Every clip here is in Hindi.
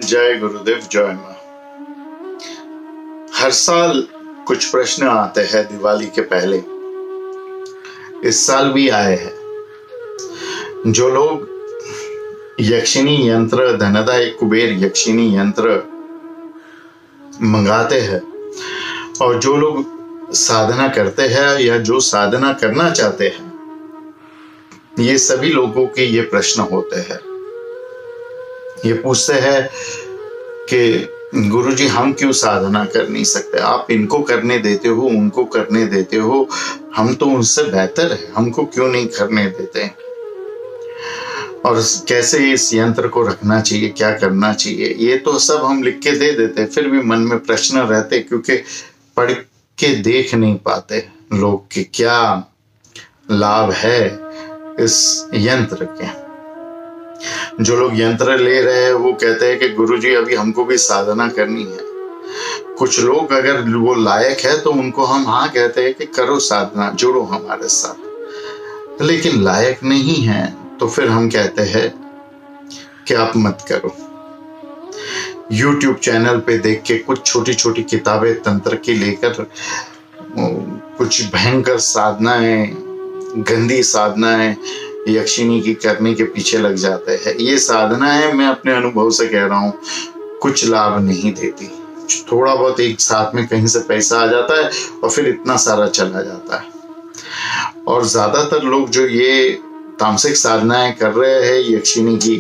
जय गुरुदेव, जय मां। हर साल कुछ प्रश्न आते हैं दिवाली के पहले। इस साल भी आए हैं। जो लोग यक्षिणी यंत्र, धनदाय कुबेर यक्षिणी यंत्र मंगाते हैं और जो लोग साधना करते हैं या जो साधना करना चाहते हैं, ये सभी लोगों के ये प्रश्न होते हैं। ये पूछते हैं कि गुरुजी, हम क्यों साधना कर नहीं सकते? आप इनको करने देते हो, उनको करने देते हो, हम तो उनसे बेहतर है, हमको क्यों नहीं करने देते? और कैसे इस यंत्र को रखना चाहिए, क्या करना चाहिए, ये तो सब हम लिख के दे देते, फिर भी मन में प्रश्न रहते, क्योंकि पढ़ के देख नहीं पाते लोग कि क्या लाभ है इस यंत्र के। जो लोग यंत्र ले रहे हैं वो कहते हैं कि गुरुजी, अभी हमको भी साधना करनी है। कुछ लोग अगर वो लायक है तो उनको हम हाँ कहते हैं कि करो साधना, जुड़ो हमारे साथ। लेकिन लायक नहीं है तो फिर हम कहते हैं कि आप मत करो। YouTube चैनल पे देख के कुछ छोटी छोटी किताबें तंत्र की लेकर कुछ भयंकर साधनाएं, गंदी साधनाएं यक्षिणी की करने के पीछे लग जाते हैं। ये साधनाएं, मैं अपने अनुभव से कह रहा हूँ, कुछ लाभ नहीं देती। थोड़ा बहुत एक साथ में कहीं से पैसा आ जाता है और फिर इतना सारा चला जाता है। और ज्यादातर लोग जो ये तामसिक साधनाएं कर रहे हैं यक्षिणी की,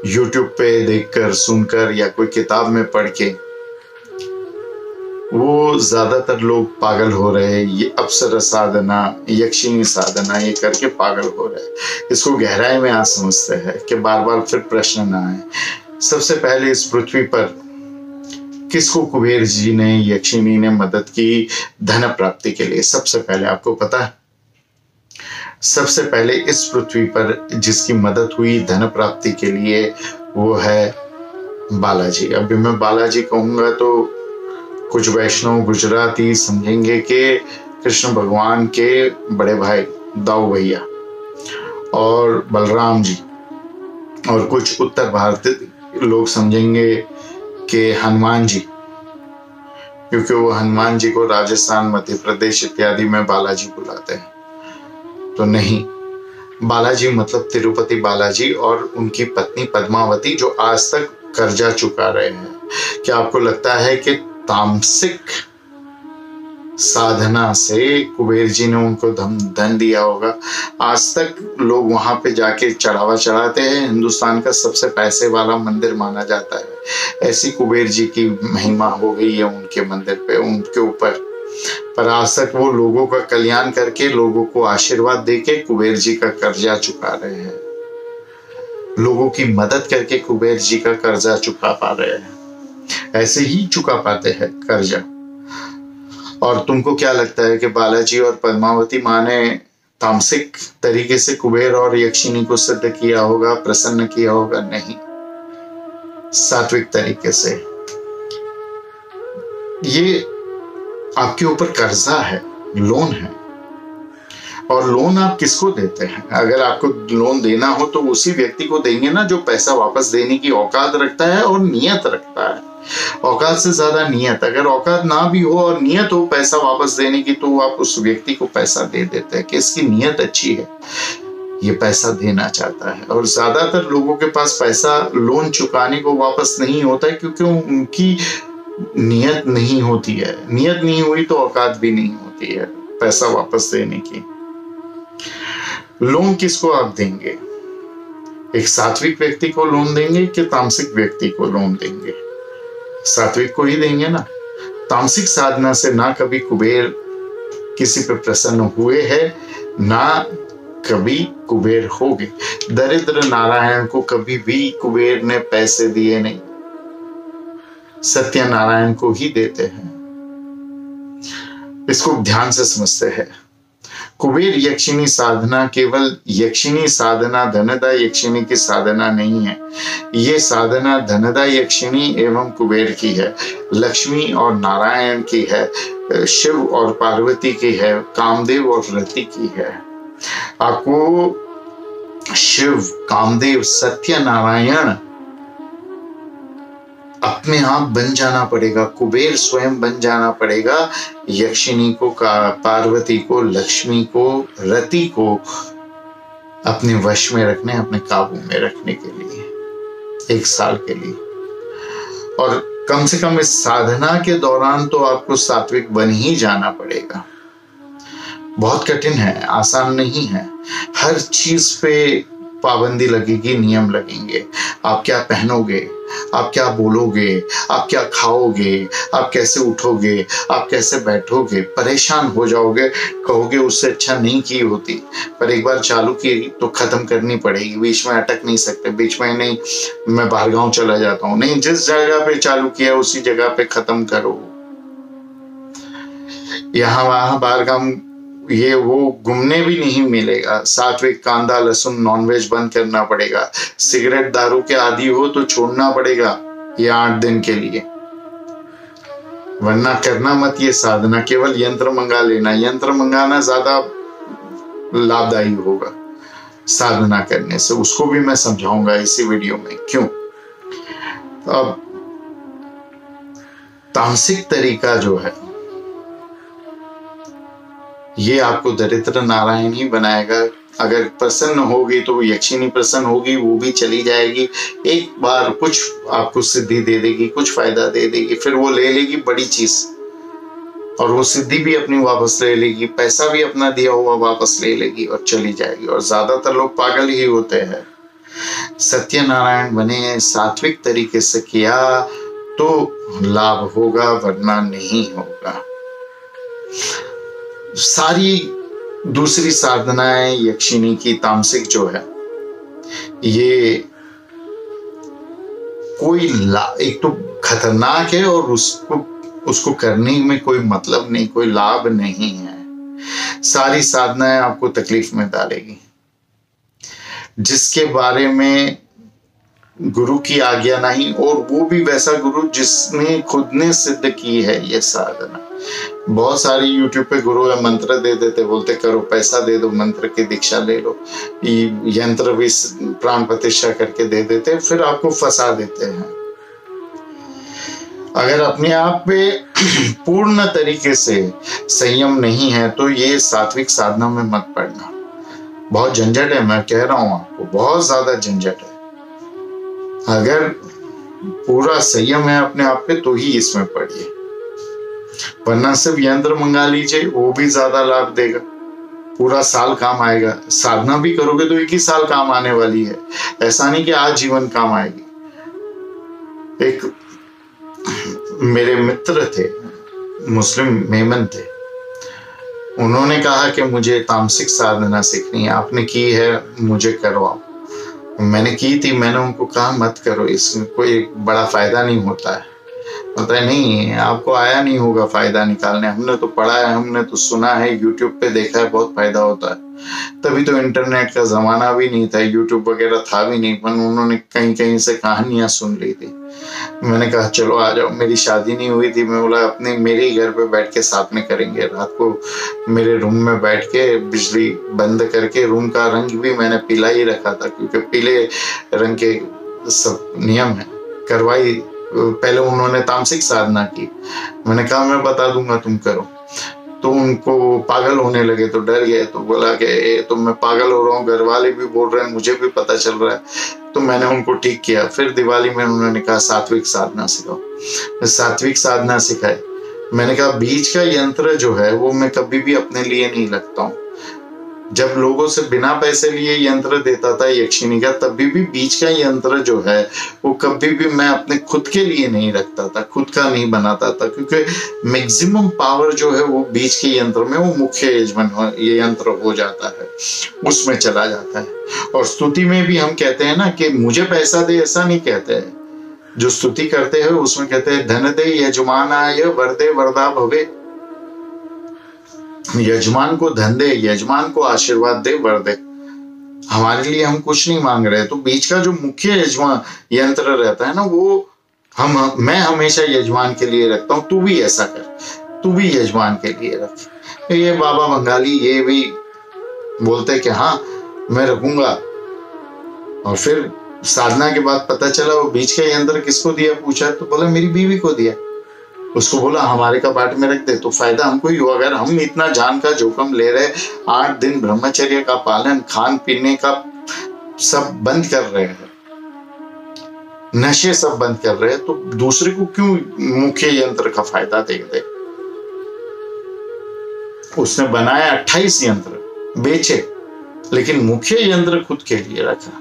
YouTube पे देखकर, सुनकर या कोई किताब में पढ़ के, वो ज्यादातर लोग पागल हो रहे हैं। ये अप्सरा साधना, यक्षिणी साधना, ये करके पागल हो रहे हैं। इसको गहराई में आज समझते हैं कि बार बार फिर प्रश्न ना आए। सबसे पहले इस पृथ्वी पर किसको कुबेर जी ने, यक्षिणी ने मदद की धन प्राप्ति के लिए? सबसे पहले आपको पता है, सबसे पहले इस पृथ्वी पर जिसकी मदद हुई धन प्राप्ति के लिए वो है बालाजी। अभी मैं बालाजी कहूंगा तो कुछ वैष्णव गुजराती समझेंगे कि कृष्ण भगवान के बड़े भाई दाऊ भैया और बलराम जी, और कुछ उत्तर भारतीय लोग समझेंगे कि हनुमान जी, क्योंकि वो हनुमान जी को राजस्थान, मध्य प्रदेश इत्यादि में बालाजी बुलाते हैं। तो नहीं, बालाजी मतलब तिरुपति बालाजी और उनकी पत्नी पद्मावती, जो आज तक कर्जा चुका रहे हैं। क्या आपको लगता है कि तामसिक साधना से कुबेर जी ने उनको धन दिया होगा? आज तक लोग वहां पे जाके चढ़ावा चढ़ाते हैं। हिंदुस्तान का सबसे पैसे वाला मंदिर माना जाता है। ऐसी कुबेर जी की महिमा हो गई है उनके मंदिर पे, उनके ऊपर। पर आज तक वो लोगों का कल्याण करके, लोगों को आशीर्वाद देके कुबेर जी का कर्जा चुका रहे हैं। लोगों की मदद करके कुबेर जी का कर्जा चुका पा रहे हैं। ऐसे ही चुका पाते हैं कर्जा। और तुमको क्या लगता है कि बालाजी और पद्मावती माँ ने तामसिक तरीके से कुबेर और यक्षिणी को सिद्ध किया होगा, प्रसन्न किया होगा? नहीं, सात्विक तरीके से। ये आपके ऊपर कर्जा है, लोन है। और लोन आप किसको देते हैं? अगर आपको लोन देना हो तो उसी व्यक्ति को देंगे ना जो पैसा वापस देने की औकात रखता है और नियत रखता है। औकात से ज्यादा नियत। अगर औकात ना भी हो और नियत हो पैसा वापस देने की, तो आप उस व्यक्ति को पैसा दे देते हैं कि इसकी नियत अच्छी है, ये पैसा देना चाहता है। और ज्यादातर लोगों के पास पैसा लोन चुकाने को वापस नहीं होता है, क्योंकि उनकी नियत नहीं होती है। नियत नहीं हुई तो औकात भी नहीं होती है पैसा वापस देने की। लोन किसको आप देंगे? एक सात्विक व्यक्ति को लोन देंगे कि तामसिक व्यक्ति को लोन देंगे? सात्विक को ही देंगे ना। तामसिक साधना से ना कभी कुबेर किसी पे प्रसन्न हुए हैं, ना कभी कुबेर होगे। दरिद्र नारायण को कभी भी कुबेर ने पैसे दिए नहीं, सत्यनारायण को ही देते हैं। इसको ध्यान से समझते हैं। कुबेर यक्षिणी साधना केवल यक्षिणी साधना, धनदा यक्षिणी की साधना नहीं है। ये साधना धनदा यक्षिणी एवं कुबेर की है, लक्ष्मी और नारायण की है, शिव और पार्वती की है, कामदेव और रति की है। आपको शिव, कामदेव, सत्यनारायण अपने आप बन जाना पड़ेगा, कुबेर स्वयं बन जाना पड़ेगा, यक्षिणी को, पार्वती को, लक्ष्मी को, रति को अपने वश में रखने, अपने काबू में रखने के लिए 1 साल के लिए। और कम से कम इस साधना के दौरान तो आपको सात्विक बन ही जाना पड़ेगा। बहुत कठिन है, आसान नहीं है। हर चीज पे पाबंदी लगेगी, नियम लगेंगे। आप क्या पहनोगे, आप क्या बोलोगे, आप क्या खाओगे, आप कैसे उठोगे, आप कैसे बैठोगे, परेशान हो जाओगे, कहोगे उससे अच्छा नहीं की होती। पर एक बार चालू की तो खत्म करनी पड़ेगी, बीच में अटक नहीं सकते, बीच में नहीं मैं बाहर गांव चला जाता हूँ, नहीं, जिस जगह पे चालू किया उसी जगह पे खत्म करो। यहाँ वहां बाहर गांव ये वो घूमने भी नहीं मिलेगा। सात्विक, कांदा लहसुन नॉनवेज बंद करना पड़ेगा। सिगरेट दारू के आदी हो तो छोड़ना पड़ेगा ये 8 दिन के लिए, वरना करना मत ये साधना। केवल यंत्र मंगा लेना, यंत्र मंगाना ज्यादा लाभदायी होगा साधना करने से, उसको भी मैं समझाऊंगा इसी वीडियो में क्यों। अब तामसिक तरीका जो है ये आपको दरिद्र नारायण ही बनाएगा। अगर प्रसन्न होगी तो यक्षिणी प्रसन्न होगी, वो भी चली जाएगी। एक बार कुछ आपको सिद्धि दे देगी, कुछ फायदा दे देगी, फिर वो ले लेगी बड़ी चीज, और वो सिद्धि भी अपनी वापस ले लेगी, पैसा भी अपना दिया हुआ वापस ले लेगी और चली जाएगी। और ज्यादातर लोग पागल ही होते हैं। सत्यनारायण बने, सात्विक तरीके से किया तो लाभ होगा, वरना नहीं होगा। सारी दूसरी साधनाएं यक्षिणी की, तामसिक जो है, ये कोई एक तो खतरनाक है और उसको करने में कोई मतलब नहीं, कोई लाभ नहीं है। सारी साधनाएं आपको तकलीफ में डालेगी। जिसके बारे में गुरु की आज्ञा नहीं, और वो भी वैसा गुरु जिसने खुद ने सिद्ध की है ये साधना। बहुत सारे यूट्यूब पे गुरु है, मंत्र दे देते, बोलते करो, पैसा दे दो, मंत्र की दीक्षा ले लो, यंत्र भी प्राण प्रतिष्ठा करके दे देते, फिर आपको फंसा देते हैं। अगर अपने आप पे पूर्ण तरीके से संयम नहीं है तो ये सात्विक साधना में मत पड़ना। बहुत झंझट है, मैं कह रहा हूं आपको, बहुत ज्यादा झंझट है। अगर पूरा संयम है अपने आप पे तो ही इसमें पड़िए, वरना सिर्फ यंत्र मंगा लीजिए, वो भी ज्यादा लाभ देगा, पूरा साल काम आएगा। साधना भी करोगे तो 1 ही साल काम आने वाली है, ऐसा नहीं कि आज जीवन काम आएगी। एक मेरे मित्र थे, मुस्लिम मेमन थे, उन्होंने कहा कि मुझे तामसिक साधना सीखनी है, आपने की है, मुझे करवाओ। मैंने की थी, मैंने उनको कहा मत करो, इसमें कोई बड़ा फायदा नहीं होता है। पता है, नहीं, आपको आया नहीं होगा फायदा निकालने, हमने तो पढ़ा है, हमने तो सुना है, यूट्यूब पे देखा है, बहुत फायदा होता है। तभी तो इंटरनेट का जमाना भी नहीं था, यूट्यूब वगैरह था भी नहीं, पर उन्होंने कहीं कहीं से कहानियां सुन ली थी। मैंने कहा चलो आ जाओ। मेरी शादी नहीं हुई थी, मैं बोला अपने मेरे ही घर पे बैठ के साथ में करेंगे। रात को मेरे रूम में बैठ के बिजली बंद करके, रूम का रंग भी मैंने पीला ही रखा था, क्योंकि पीले रंग के सब नियम है, करवाई। पहले उन्होंने तामसिक साधना की, मैंने कहा मैं बता दूंगा, तुम करो। तो उनको पागल होने लगे, तो डर गए, तो बोला कि तो मैं पागल हो रहा हूँ, घर वाले भी बोल रहे हैं, मुझे भी पता चल रहा है। तो मैंने उनको ठीक किया। फिर दिवाली में उन्होंने कहा सात्विक साधना सिखाओ, सात्विक साधना सिखाई। मैंने कहा बीज का यंत्र जो है वो मैं कभी भी अपने लिए नहीं लगता हूँ। जब लोगों से बिना पैसे लिए यंत्र देता था यक्षिणी का, तभी भी बीज का यंत्र जो है वो कभी भी मैं अपने खुद के लिए नहीं रखता था, खुद का नहीं बनाता था, क्योंकि मैक्सिमम पावर जो है वो बीज के यंत्र में, वो मुख्य ये यंत्र हो जाता है, उसमें चला जाता है। और स्तुति में भी हम कहते हैं ना कि मुझे पैसा दे, ऐसा नहीं कहते हैं। जो स्तुति करते हैं उसमें कहते हैं धन दे यजमानाय वरदे वरदा भवे, यजमान को धन दे, यजमान को आशीर्वाद दे, वर दे। हमारे लिए हम कुछ नहीं मांग रहे। तो बीच का जो मुख्य यजमान यंत्र रहता है ना, वो मैं हमेशा यजमान के लिए रखता हूँ। तू भी ऐसा कर, तू भी यजमान के लिए रख। ये बाबा बंगाली ये भी बोलते कि हाँ मैं रखूंगा, और फिर साधना के बाद पता चला वो बीच का यंत्र किसको दिया, पूछा तो बोला मेरी बीवी को दिया। उसको बोला हमारे कपाट में रख दे, तो फायदा हमको ही हुआ। अगर हम इतना जान का जोखम ले रहे, 8 दिन ब्रह्मचर्य का पालन, खान पीने का सब बंद कर रहे हैं, नशे सब बंद कर रहे हैं, तो दूसरे को क्यों मुख्य यंत्र का फायदा दे। उसने बनाया 28 यंत्र, बेचे, लेकिन मुख्य यंत्र खुद के लिए रखा।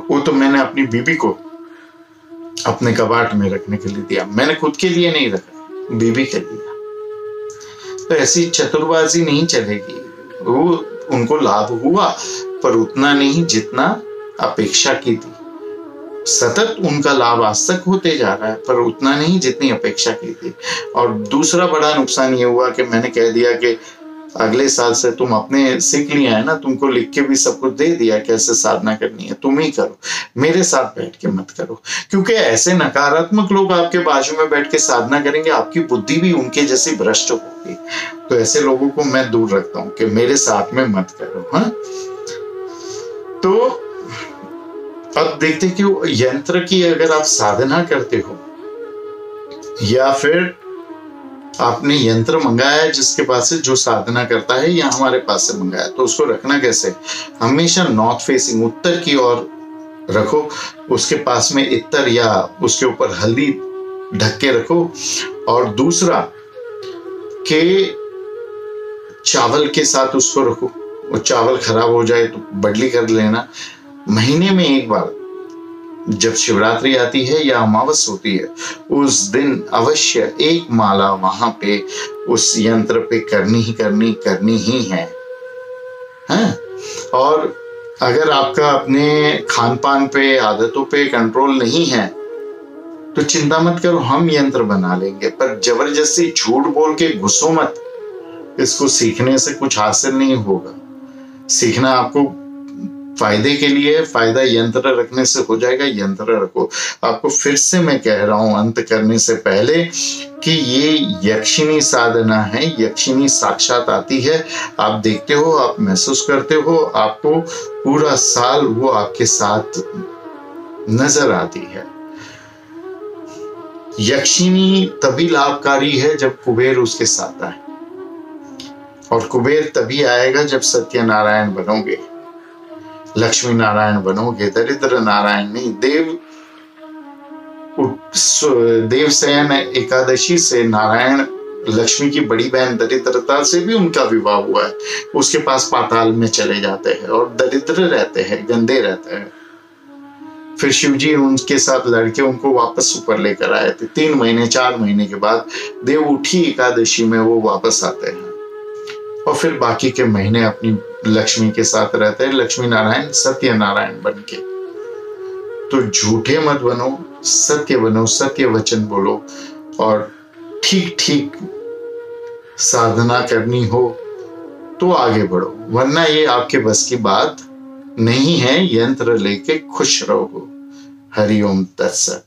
वो तो मैंने अपनी बीबी को अपने कबाड़ में रखने के लिए दिया, मैंने खुद के लिए नहीं रखा, बीबी के लिए। तो ऐसी चतुरबाजी नहीं चलेगी। वो उनको लाभ हुआ पर उतना नहीं जितना अपेक्षा की थी। सतत उनका लाभ आज तक होते जा रहा है पर उतना नहीं जितनी अपेक्षा की थी। और दूसरा बड़ा नुकसान ये हुआ कि मैंने कह दिया कि अगले साल से तुम अपने सीख लिया है ना, तुमको लिख के भी सब कुछ दे दिया कैसे साधना करनी है, तुम ही करो, मेरे साथ बैठ के मत करो। क्योंकि ऐसे नकारात्मक लोग आपके बाजू में बैठ के साधना करेंगे, आपकी बुद्धि भी उनके जैसी भ्रष्ट होगी। तो ऐसे लोगों को मैं दूर रखता हूं कि मेरे साथ में मत करो। हाँ, तो अब देखते कि यंत्र की अगर आप साधना करते हो या फिर आपने यंत्र मंगाया जिसके पास से जो साधना करता है या हमारे पास से मंगाया, तो उसको रखना कैसे, हमेशा नॉर्थ फेसिंग, उत्तर की ओर रखो। उसके पास में इत्र या उसके ऊपर हल्दी ढक के रखो। और दूसरा के चावल के साथ उसको रखो। वो चावल खराब हो जाए तो बदली कर लेना। महीने में एक बार जब शिवरात्रि आती है या अमावस होती है, उस दिन अवश्य एक माला वहां पे उस यंत्र पे करनी ही है। हाँ? और अगर आपका अपने खान पान पे, आदतों पे कंट्रोल नहीं है तो चिंता मत करो, हम यंत्र बना लेंगे। पर जबरदस्ती झूठ बोल के घुसो मत। इसको सीखने से कुछ हासिल नहीं होगा। सीखना आपको फायदे के लिए, फायदा यंत्र रखने से हो जाएगा, यंत्र रखो। आपको फिर से मैं कह रहा हूं अंत करने से पहले कि ये यक्षिणी साधना है। यक्षिणी साक्षात आती है, आप देखते हो, आप महसूस करते हो, आपको पूरा साल वो आपके साथ नजर आती है। यक्षिणी तभी लाभकारी है जब कुबेर उसके साथ आए, और कुबेर तभी आएगा जब सत्यनारायण बनोगे, लक्ष्मी नारायण बनोगे, दरिद्र नारायण नहीं। देवशयन एकादशी से नारायण, लक्ष्मी की बड़ी बहन दरिद्रता से भी उनका विवाह हुआ है। उसके पास पाताल में चले जाते हैं और दरिद्र रहते हैं, गंदे रहते हैं। फिर शिवजी उनके साथ लड़के उनको वापस ऊपर लेकर आए थे। 3 महीने 4 महीने के बाद देव उठी एकादशी में वो वापस आते हैं और फिर बाकी के महीने अपनी लक्ष्मी के साथ रहते हैं, लक्ष्मी नारायण सत्यनारायण बन के। तो झूठे मत बनो, सत्य बनो, सत्य वचन बोलो और ठीक ठीक साधना करनी हो तो आगे बढ़ो, वरना ये आपके बस की बात नहीं है। यंत्र लेके खुश रहो। हरिओम तत्सत।